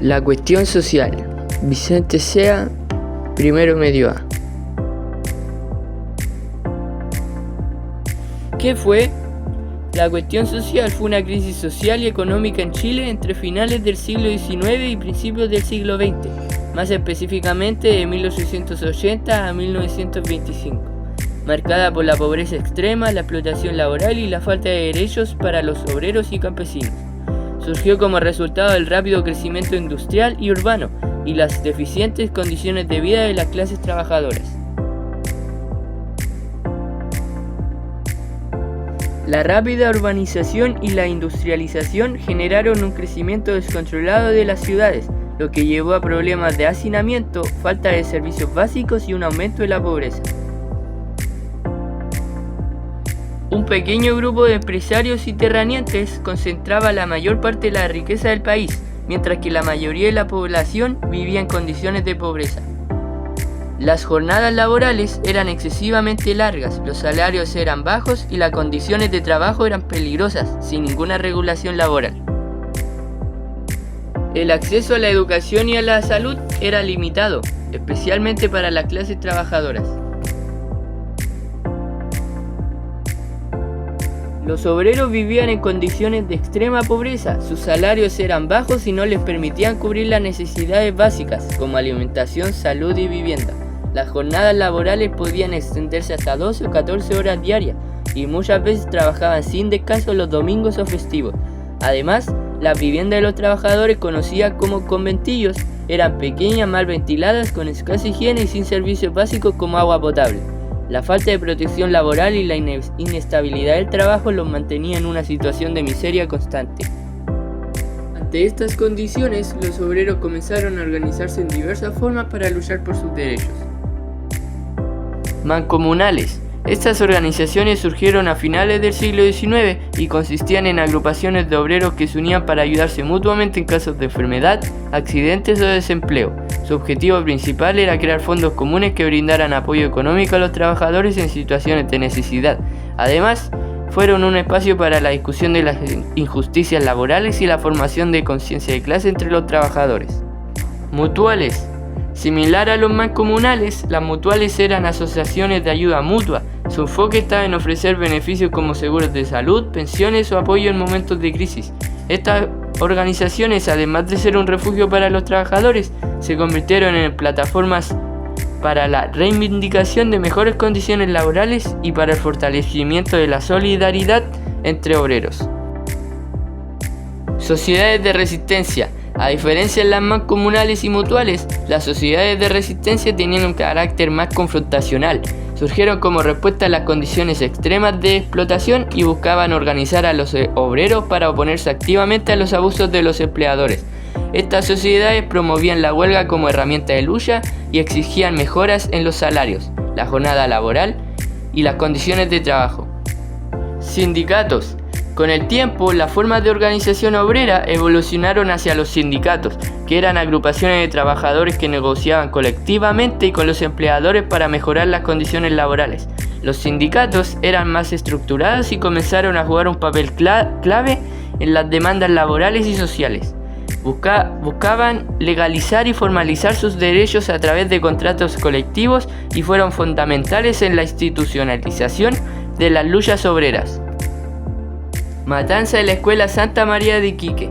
La cuestión social. Vicente Sea, primero medio A. ¿Qué fue? La cuestión social fue una crisis social y económica en Chile entre finales del siglo XIX y principios del siglo XX, más específicamente de 1880 a 1925, marcada por la pobreza extrema, la explotación laboral y la falta de derechos para los obreros y campesinos. Surgió como resultado del rápido crecimiento industrial y urbano y las deficientes condiciones de vida de las clases trabajadoras. La rápida urbanización y la industrialización generaron un crecimiento descontrolado de las ciudades, lo que llevó a problemas de hacinamiento, falta de servicios básicos y un aumento de la pobreza. Un pequeño grupo de empresarios y terratenientes concentraba la mayor parte de la riqueza del país, mientras que la mayoría de la población vivía en condiciones de pobreza. Las jornadas laborales eran excesivamente largas, los salarios eran bajos y las condiciones de trabajo eran peligrosas, sin ninguna regulación laboral. El acceso a la educación y a la salud era limitado, especialmente para las clases trabajadoras. Los obreros vivían en condiciones de extrema pobreza, sus salarios eran bajos y no les permitían cubrir las necesidades básicas, como alimentación, salud y vivienda. Las jornadas laborales podían extenderse hasta 12 o 14 horas diarias y muchas veces trabajaban sin descanso los domingos o festivos. Además, las viviendas de los trabajadores, conocidas como conventillos, eran pequeñas, mal ventiladas, con escasa higiene y sin servicios básicos como agua potable. La falta de protección laboral y la inestabilidad del trabajo los mantenía en una situación de miseria constante. Ante estas condiciones, los obreros comenzaron a organizarse en diversas formas para luchar por sus derechos. Mancomunales. Estas organizaciones surgieron a finales del siglo XIX y consistían en agrupaciones de obreros que se unían para ayudarse mutuamente en casos de enfermedad, accidentes o desempleo. Su objetivo principal era crear fondos comunes que brindaran apoyo económico a los trabajadores en situaciones de necesidad. Además, fueron un espacio para la discusión de las injusticias laborales y la formación de conciencia de clase entre los trabajadores. Mutuales. Similar a los mancomunales, las mutuales eran asociaciones de ayuda mutua. Su enfoque estaba en ofrecer beneficios como seguros de salud, pensiones o apoyo en momentos de crisis. Estas organizaciones, además de ser un refugio para los trabajadores, se convirtieron en plataformas para la reivindicación de mejores condiciones laborales y para el fortalecimiento de la solidaridad entre obreros. Sociedades de resistencia. A diferencia de las mancomunales y mutuales, las sociedades de resistencia tenían un carácter más confrontacional. Surgieron como respuesta a las condiciones extremas de explotación y buscaban organizar a los obreros para oponerse activamente a los abusos de los empleadores. Estas sociedades promovían la huelga como herramienta de lucha y exigían mejoras en los salarios, la jornada laboral y las condiciones de trabajo. Sindicatos. Con el tiempo, las formas de organización obrera evolucionaron hacia los sindicatos, que eran agrupaciones de trabajadores que negociaban colectivamente y con los empleadores para mejorar las condiciones laborales. Los sindicatos eran más estructurados y comenzaron a jugar un papel clave en las demandas laborales y sociales. Buscaban legalizar y formalizar sus derechos a través de contratos colectivos y fueron fundamentales en la institucionalización de las luchas obreras. Matanza de la Escuela Santa María de Iquique.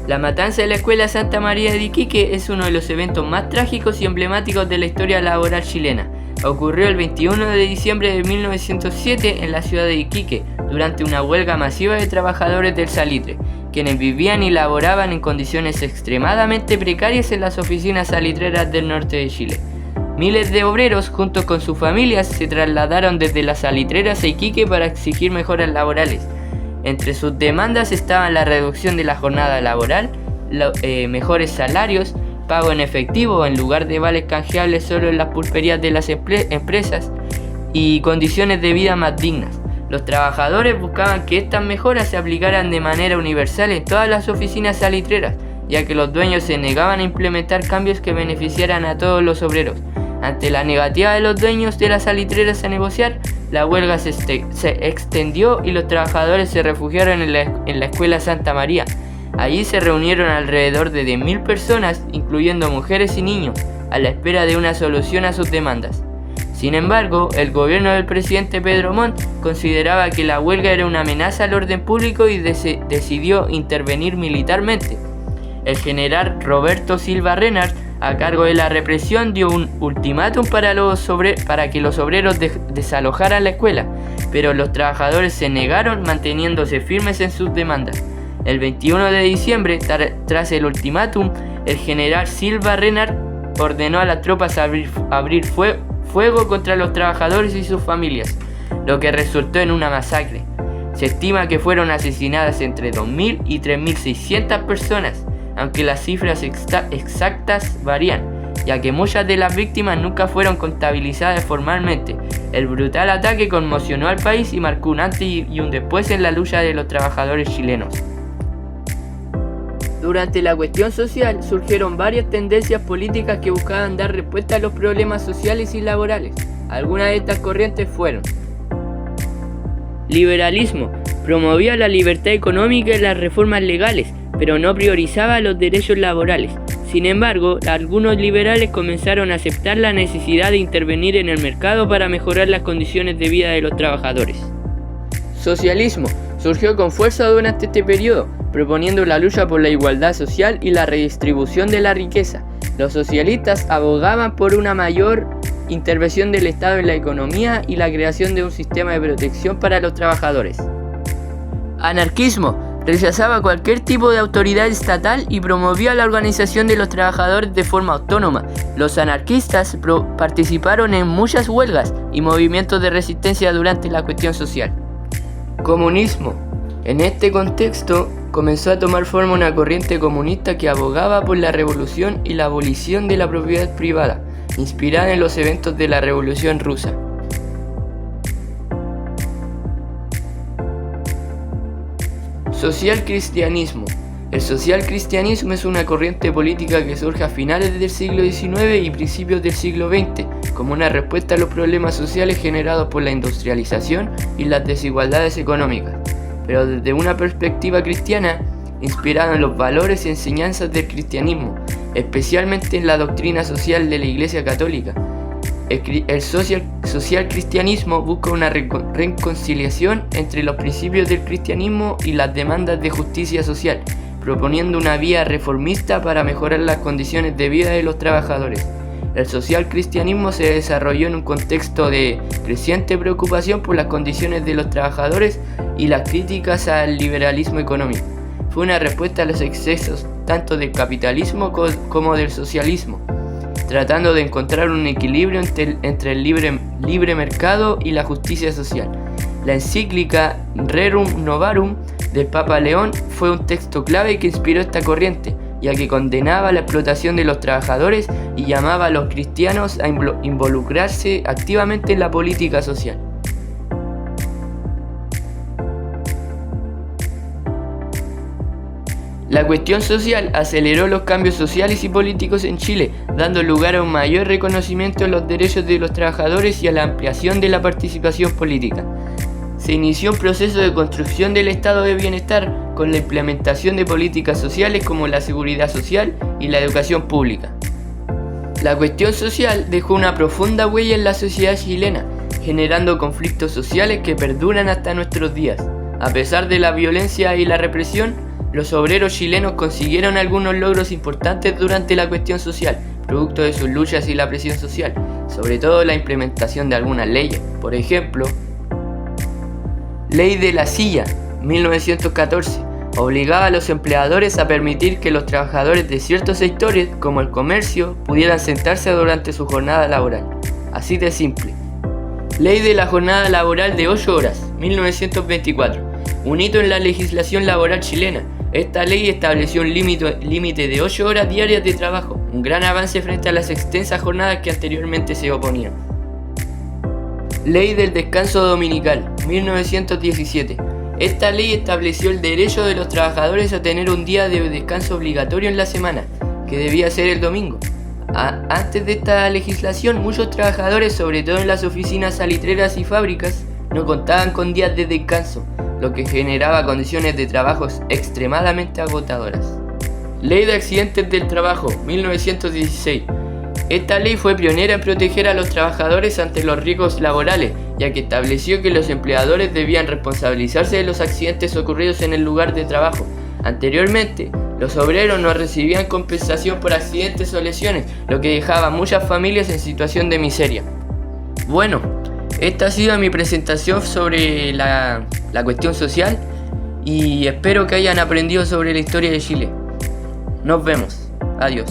La matanza de la Escuela Santa María de Iquique es uno de los eventos más trágicos y emblemáticos de la historia laboral chilena. Ocurrió el 21 de diciembre de 1907 en la ciudad de Iquique, durante una huelga masiva de trabajadores del salitre, quienes vivían y laboraban en condiciones extremadamente precarias en las oficinas salitreras del norte de Chile. Miles de obreros, junto con sus familias, se trasladaron desde las salitreras a Iquique para exigir mejoras laborales. Entre sus demandas estaban la reducción de la jornada laboral, mejores salarios, pago en efectivo en lugar de vales canjeables solo en las pulperías de las empresas y condiciones de vida más dignas. Los trabajadores buscaban que estas mejoras se aplicaran de manera universal en todas las oficinas salitreras, ya que los dueños se negaban a implementar cambios que beneficiaran a todos los obreros. Ante la negativa de los dueños de las salitreras a negociar, la huelga se extendió y los trabajadores se refugiaron en la Escuela Santa María. Allí se reunieron alrededor de 10.000 personas, incluyendo mujeres y niños, a la espera de una solución a sus demandas. Sin embargo, el gobierno del presidente Pedro Montt consideraba que la huelga era una amenaza al orden público y decidió intervenir militarmente. El general Roberto Silva Renard, a cargo de la represión, dio un ultimátum para que los obreros desalojaran la escuela, pero los trabajadores se negaron, manteniéndose firmes en sus demandas. El 21 de diciembre, tras el ultimátum, el general Silva Renard ordenó a las tropas abrir fuego contra los trabajadores y sus familias, lo que resultó en una masacre. Se estima que fueron asesinadas entre 2.000 y 3.600 personas, aunque las cifras exactas varían, ya que muchas de las víctimas nunca fueron contabilizadas formalmente. El brutal ataque conmocionó al país y marcó un antes y un después en la lucha de los trabajadores chilenos. Durante la cuestión social surgieron varias tendencias políticas que buscaban dar respuesta a los problemas sociales y laborales. Algunas de estas corrientes fueron: liberalismo. Promovía la libertad económica y las reformas legales, pero no priorizaba los derechos laborales. Sin embargo, algunos liberales comenzaron a aceptar la necesidad de intervenir en el mercado para mejorar las condiciones de vida de los trabajadores. Socialismo. Surgió con fuerza durante este periodo, proponiendo la lucha por la igualdad social y la redistribución de la riqueza. Los socialistas abogaban por una mayor intervención del Estado en la economía y la creación de un sistema de protección para los trabajadores. Anarquismo. Rechazaba cualquier tipo de autoridad estatal y promovía la organización de los trabajadores de forma autónoma. Los anarquistas participaron en muchas huelgas y movimientos de resistencia durante la cuestión social. Comunismo. En este contexto comenzó a tomar forma una corriente comunista que abogaba por la revolución y la abolición de la propiedad privada, inspirada en los eventos de la Revolución Rusa. Socialcristianismo. El socialcristianismo es una corriente política que surge a finales del siglo XIX y principios del siglo XX como una respuesta a los problemas sociales generados por la industrialización y las desigualdades económicas, pero desde una perspectiva cristiana, inspirada en los valores y enseñanzas del cristianismo, especialmente en la doctrina social de la Iglesia Católica. El socialcristianismo busca una reconciliación entre los principios del cristianismo y las demandas de justicia social, proponiendo una vía reformista para mejorar las condiciones de vida de los trabajadores. El socialcristianismo se desarrolló en un contexto de creciente preocupación por las condiciones de los trabajadores y las críticas al liberalismo económico. Fue una respuesta a los excesos tanto del capitalismo como del socialismo, tratando de encontrar un equilibrio entre el libre mercado y la justicia social. La encíclica Rerum Novarum del Papa León fue un texto clave que inspiró esta corriente, ya que condenaba la explotación de los trabajadores y llamaba a los cristianos a involucrarse activamente en la política social. La cuestión social aceleró los cambios sociales y políticos en Chile, dando lugar a un mayor reconocimiento de los derechos de los trabajadores y a la ampliación de la participación política. Se inició un proceso de construcción del estado de bienestar con la implementación de políticas sociales como la seguridad social y la educación pública. La cuestión social dejó una profunda huella en la sociedad chilena, generando conflictos sociales que perduran hasta nuestros días. A pesar de la violencia y la represión, los obreros chilenos consiguieron algunos logros importantes durante la cuestión social, producto de sus luchas y la presión social, sobre todo la implementación de algunas leyes. Por ejemplo, Ley de la Silla, 1914, obligaba a los empleadores a permitir que los trabajadores de ciertos sectores, como el comercio, pudieran sentarse durante su jornada laboral. Así de simple. Ley de la jornada laboral de 8 horas, 1924, un hito en la legislación laboral chilena. Esta ley estableció un límite de 8 horas diarias de trabajo, un gran avance frente a las extensas jornadas que anteriormente se oponían. Ley del descanso dominical, 1917. Esta ley estableció el derecho de los trabajadores a tener un día de descanso obligatorio en la semana, que debía ser el domingo. Antes de esta legislación, muchos trabajadores, sobre todo en las oficinas salitreras y fábricas, no contaban con días de descanso, lo que generaba condiciones de trabajo extremadamente agotadoras. Ley de Accidentes del Trabajo, 1916. Esta ley fue pionera en proteger a los trabajadores ante los riesgos laborales, ya que estableció que los empleadores debían responsabilizarse de los accidentes ocurridos en el lugar de trabajo. Anteriormente, los obreros no recibían compensación por accidentes o lesiones, lo que dejaba a muchas familias en situación de miseria. Bueno, esta ha sido mi presentación sobre la cuestión social y espero que hayan aprendido sobre la historia de Chile. Nos vemos. Adiós.